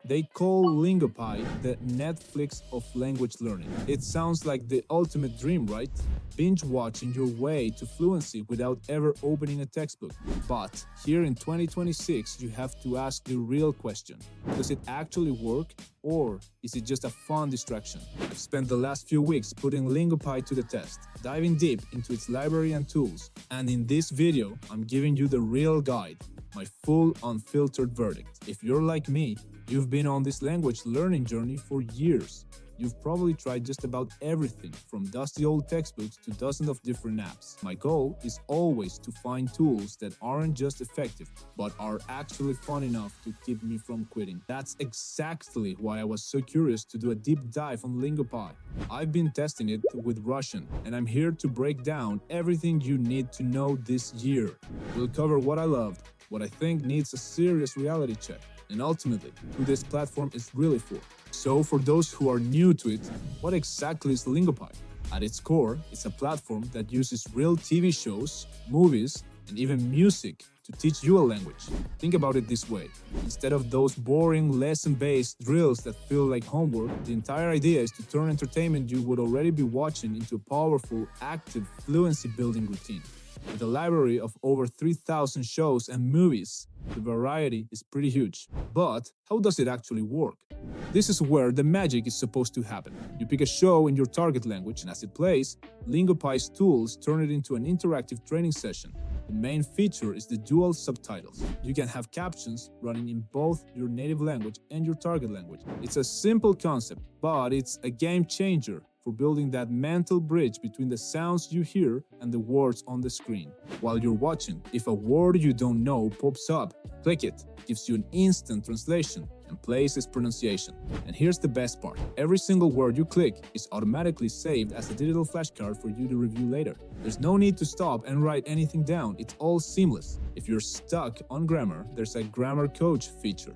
They call Lingopie the Netflix of language learning. It sounds like the ultimate dream, right? Binge watching your way to fluency without ever opening a textbook. But here in 2026, you have to ask the real question. Does it actually work, or is it just a fun distraction? I've spent the last few weeks putting Lingopie to the test, diving deep into its library and tools, and in this video, I'm giving you the real guide, my full unfiltered verdict. If you're like me, you've been on this language learning journey for years. You've probably tried just about everything, from dusty old textbooks to dozens of different apps. My goal is always to find tools that aren't just effective, but are actually fun enough to keep me from quitting. That's exactly why I was so curious to do a deep dive on Lingopie. I've been testing it with Russian, and I'm here to break down everything you need to know this year. We'll cover what I loved, what I think needs a serious reality check, and ultimately, who this platform is really for. So for those who are new to it, what exactly is Lingopie? At its core, it's a platform that uses real TV shows, movies, and even music to teach you a language. Think about it this way. Instead of those boring lesson-based drills that feel like homework, the entire idea is to turn entertainment you would already be watching into a powerful, active, fluency-building routine. With a library of over 3,000 shows and movies, the variety is pretty huge. But how does it actually work? This is where the magic is supposed to happen. You pick a show in your target language, and as it plays, Lingopie's tools turn it into an interactive training session. The main feature is the dual subtitles. You can have captions running in both your native language and your target language. It's a simple concept, but it's a game changer for building that mental bridge between the sounds you hear and the words on the screen. While you're watching, if a word you don't know pops up, click it, gives you an instant translation, and plays its pronunciation. And here's the best part. Every single word you click is automatically saved as a digital flashcard for you to review later. There's no need to stop and write anything down. It's all seamless. If you're stuck on grammar, there's a grammar coach feature.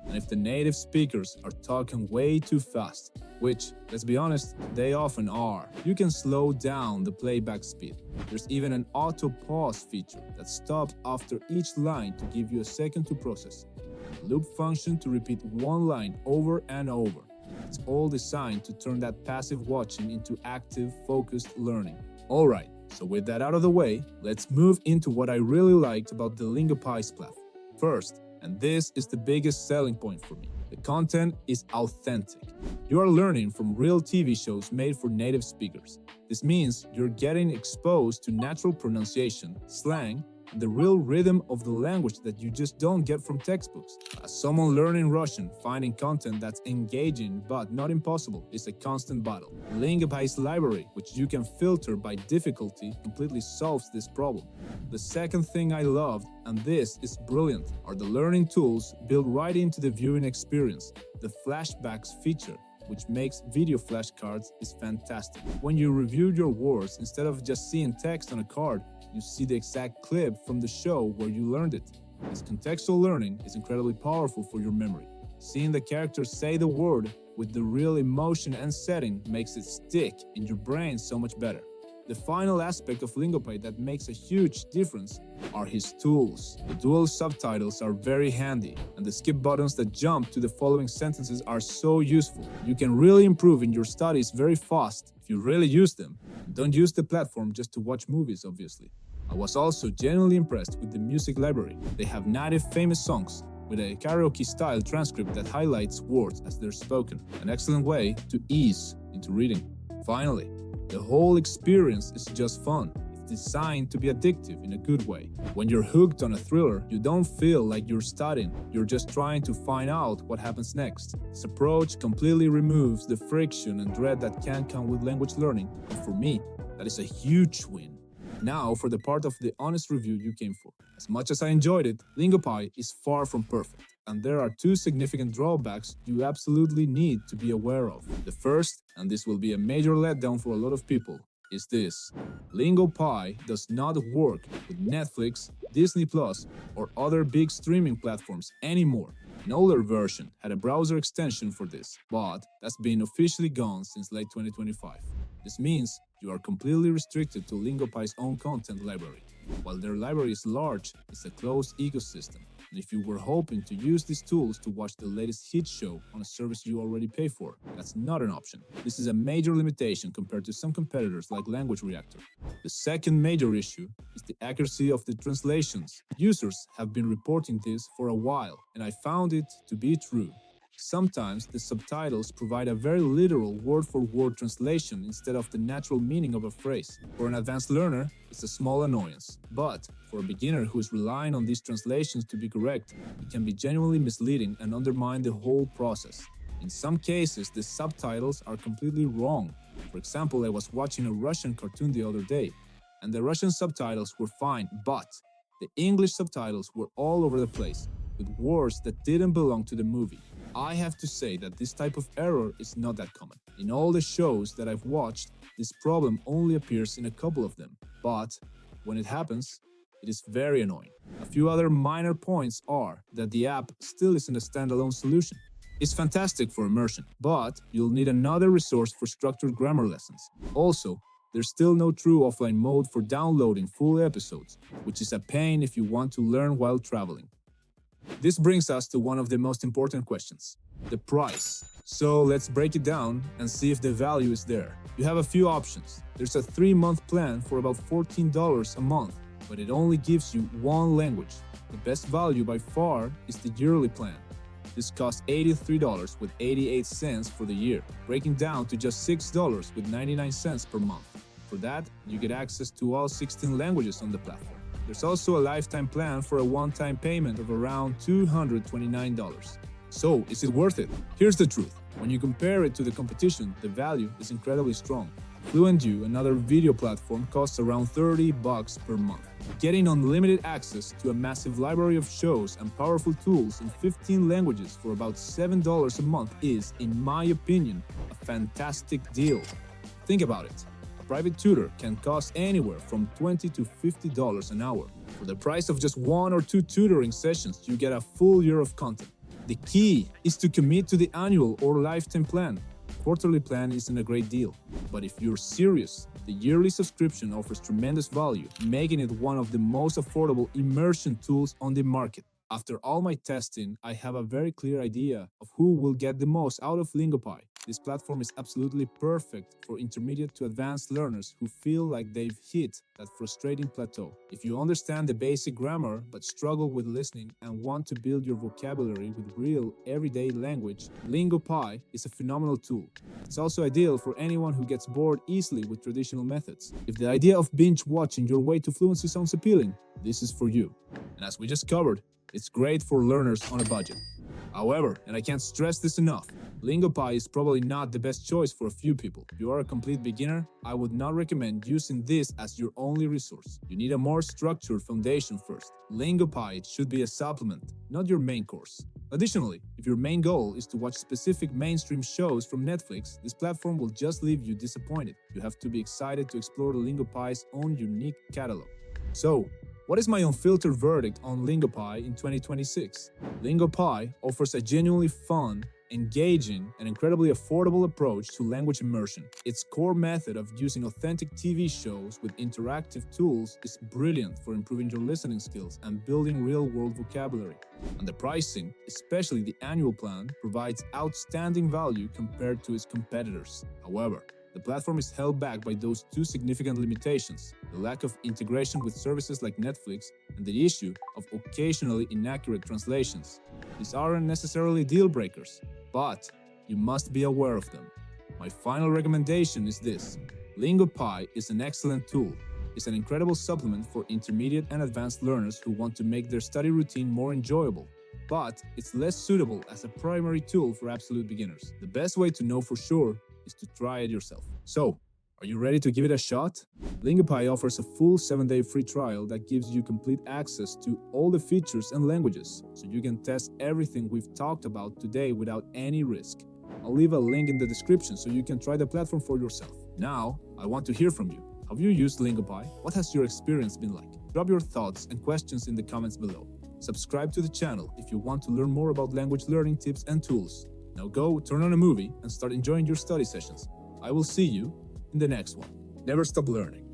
And if the native speakers are talking way too fast, which, let's be honest, they often are, you can slow down the playback speed. There's even an auto-pause feature that stops after each line to give you a second to process, and a loop function to repeat one line over and over. It's all designed to turn that passive watching into active, focused learning. Alright, so with that out of the way, let's move into what I really liked about the Lingopie's platform. First, and this is the biggest selling point for me, the content is authentic. You are learning from real TV shows made for native speakers. This means you're getting exposed to natural pronunciation, slang, and the real rhythm of the language that you just don't get from textbooks. As someone learning Russian, finding content that's engaging but not impossible is a constant battle. Lingopie's library, which you can filter by difficulty, completely solves this problem. The second thing I loved, and this is brilliant, are the learning tools built right into the viewing experience. The flashbacks feature, which makes video flashcards, is fantastic. When you review your words, instead of just seeing text on a card, you see the exact clip from the show where you learned it. This contextual learning is incredibly powerful for your memory. Seeing the characters say the word with the real emotion and setting makes it stick in your brain so much better. The final aspect of Lingopie that makes a huge difference are his tools. The dual subtitles are very handy, and the skip buttons that jump to the following sentences are so useful. You can really improve in your studies very fast if you really use them. And don't use the platform just to watch movies, obviously. I was also genuinely impressed with the music library. They have native famous songs with a karaoke-style transcript that highlights words as they're spoken, an excellent way to ease into reading. Finally, the whole experience is just fun. It's designed to be addictive in a good way. When you're hooked on a thriller, you don't feel like you're studying, you're just trying to find out what happens next. This approach completely removes the friction and dread that can come with language learning, and for me, that is a huge win. Now for the part of the honest review you came for. As much as I enjoyed it, Lingopie is far from perfect, and there are two significant drawbacks you absolutely need to be aware of. The first, and this will be a major letdown for a lot of people, is this. Lingopie does not work with Netflix, Disney Plus, or other big streaming platforms anymore. An older version had a browser extension for this, but that's been officially gone since late 2025. This means you are completely restricted to Lingopie's own content library. While their library is large, it's a closed ecosystem. And if you were hoping to use these tools to watch the latest hit show on a service you already pay for, that's not an option. This is a major limitation compared to some competitors like Language Reactor. The second major issue is the accuracy of the translations. Users have been reporting this for a while, and I found it to be true. Sometimes the subtitles provide a very literal word-for-word translation instead of the natural meaning of a phrase. For an advanced learner, it's a small annoyance. But for a beginner who is relying on these translations to be correct, it can be genuinely misleading and undermine the whole process. In some cases, the subtitles are completely wrong. For example, I was watching a Russian cartoon the other day, and the Russian subtitles were fine, but the English subtitles were all over the place, with words that didn't belong to the movie. I have to say that this type of error is not that common. In all the shows that I've watched, this problem only appears in a couple of them. But when it happens, it is very annoying. A few other minor points are that the app still isn't a standalone solution. It's fantastic for immersion, but you'll need another resource for structured grammar lessons. Also, there's still no true offline mode for downloading full episodes, which is a pain if you want to learn while traveling. This brings us to one of the most important questions, the price. So let's break it down and see if the value is there. You have a few options. There's a 3-month plan for about $14 a month, but it only gives you one language. The best value by far is the yearly plan. This costs $83 with 88 cents for the year, breaking down to just $6 with 99 cents per month. For that, you get access to all 16 languages on the platform. There's also a lifetime plan for a one-time payment of around $229. So, is it worth it? Here's the truth. When you compare it to the competition, the value is incredibly strong. FluentU, another video platform, costs around $30 per month. Getting unlimited access to a massive library of shows and powerful tools in 15 languages for about $7 a month is, in my opinion, a fantastic deal. Think about it. Private tutor can cost anywhere from $20 to $50 an hour. For the price of just 1 or 2 tutoring sessions, you get a full year of content. The key is to commit to the annual or lifetime plan. Quarterly plan isn't a great deal, but if you're serious, the yearly subscription offers tremendous value, making it one of the most affordable immersion tools on the market. After all my testing, I have a very clear idea of who will get the most out of Lingopie. This platform is absolutely perfect for intermediate to advanced learners who feel like they've hit that frustrating plateau. If you understand the basic grammar but struggle with listening and want to build your vocabulary with real, everyday language, Lingopie is a phenomenal tool. It's also ideal for anyone who gets bored easily with traditional methods. If the idea of binge watching your way to fluency sounds appealing, this is for you. And as we just covered, it's great for learners on a budget. However, and I can't stress this enough, Lingopie is probably not the best choice for a few people. If you are a complete beginner, I would not recommend using this as your only resource. You need a more structured foundation first. Lingopie should be a supplement, not your main course. Additionally, if your main goal is to watch specific mainstream shows from Netflix, this platform will just leave you disappointed. You have to be excited to explore the Lingopie's own unique catalog. So, what is my unfiltered verdict on Lingopie in 2026? Lingopie offers a genuinely fun, engaging, and incredibly affordable approach to language immersion. Its core method of using authentic TV shows with interactive tools is brilliant for improving your listening skills and building real-world vocabulary. And the pricing, especially the annual plan, provides outstanding value compared to its competitors. However, the platform is held back by those two significant limitations: the lack of integration with services like Netflix and the issue of occasionally inaccurate translations. These aren't necessarily deal breakers, but you must be aware of them. My final recommendation is this: Lingopie is an excellent tool. It's an incredible supplement for intermediate and advanced learners who want to make their study routine more enjoyable. But it's less suitable as a primary tool for absolute beginners. The best way to know for sure is to try it yourself. So, are you ready to give it a shot? Lingopie offers a full 7-day free trial that gives you complete access to all the features and languages, so you can test everything we've talked about today without any risk. I'll leave a link in the description so you can try the platform for yourself. Now, I want to hear from you. Have you used Lingopie? What has your experience been like? Drop your thoughts and questions in the comments below. Subscribe to the channel if you want to learn more about language learning tips and tools. Now go turn on a movie and start enjoying your study sessions. I will see you in the next one. Never stop learning.